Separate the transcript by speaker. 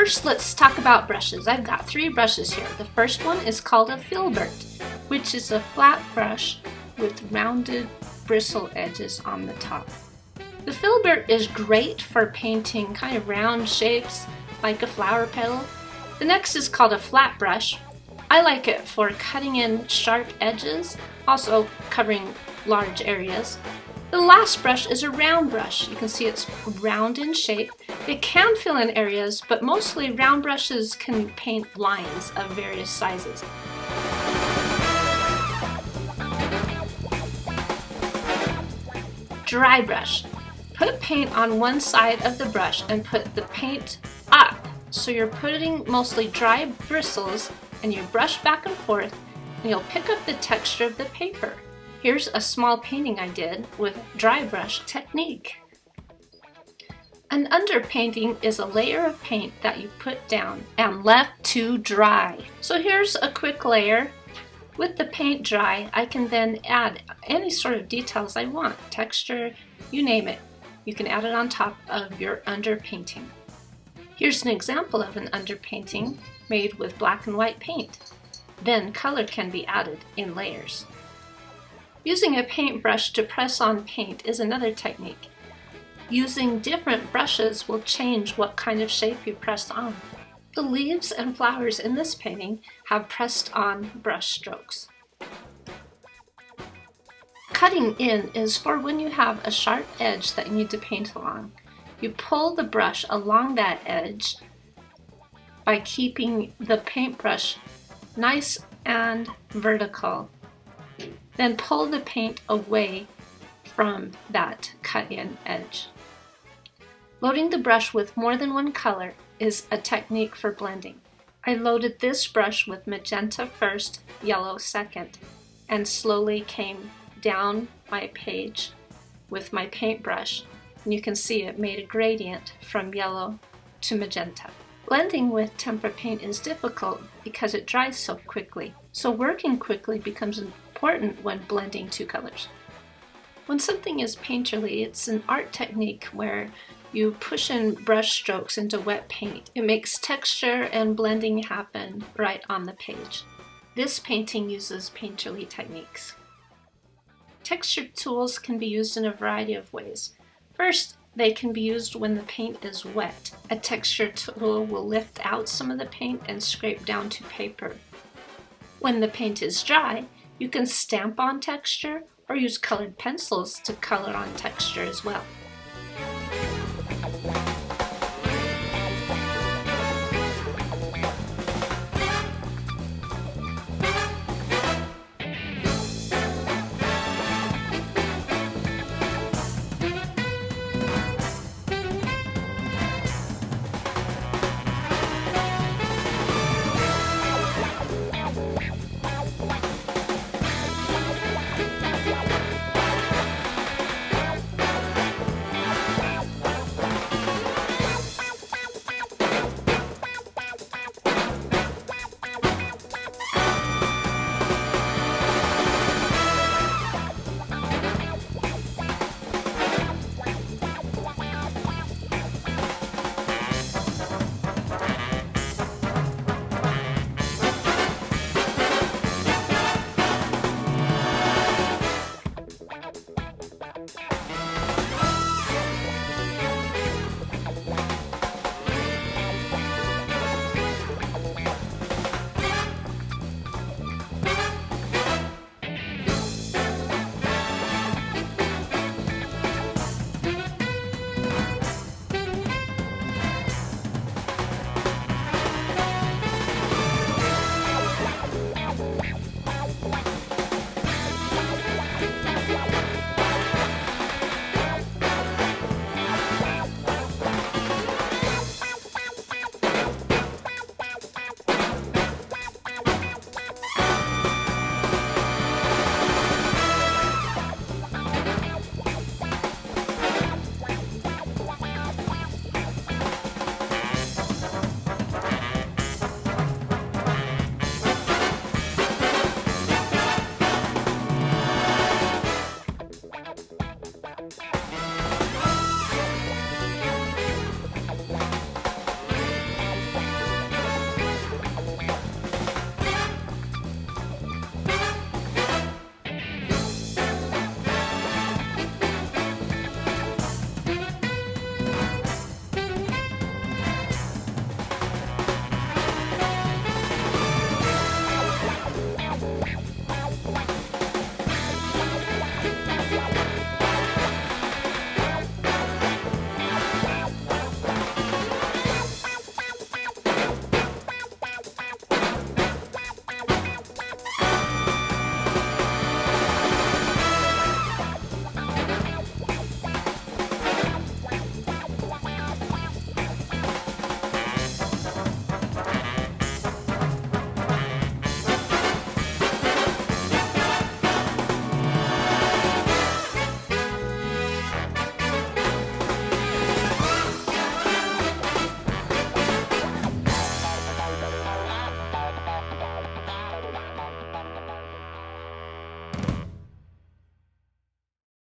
Speaker 1: First, let's talk about brushes. I've got 3 brushes here. The first one is called a filbert, which is a flat brush with rounded bristle edges on the top. The filbert is great for painting kind of round shapes like a flower petal. The next is called a flat brush. I like it for cutting in sharp edges, also covering large areas. The last brush is a round brush. You can see it's round in shape. It can fill in areas, but mostly round brushes can paint lines of various sizes. Dry brush. Put paint on one side of the brush and put the paint up. So you're putting mostly dry bristles and you brush back and forth and you'll pick up the texture of the paper. Here's a small painting I did with dry brush technique. An underpainting is a layer of paint that you put down and left to dry. So here's a quick layer. With the paint dry, I can then add any sort of details I want, texture, you name it. You can add it on top of your underpainting. Here's an example of an underpainting made with black and white paint. Then color can be added in layers. Using a paintbrush to press on paint is another technique. Using different brushes will change what kind of shape you press on. The leaves and flowers in this painting have pressed on brush strokes. Cutting in is for when you have a sharp edge that you need to paint along. You pull the brush along that edge by keeping the paintbrush nice and vertical. Then pull the paint away from that cut-in edge. Loading the brush with more than one color is a technique for blending. I loaded this brush with magenta first, yellow second, and slowly came down my page with my paintbrush, and you can see it made a gradient from yellow to magenta. Blending with tempera paint is difficult because it dries so quickly, so working quickly becomes important when blending 2 colors. When something is painterly, it's an art technique where you push in brush strokes into wet paint. It makes texture and blending happen right on the page. This painting uses painterly techniques. Texture tools can be used in a variety of ways. First, they can be used when the paint is wet. A texture tool will lift out some of the paint and scrape down to paper. When the paint is dry, you can stamp on texture or use colored pencils to color on texture as well.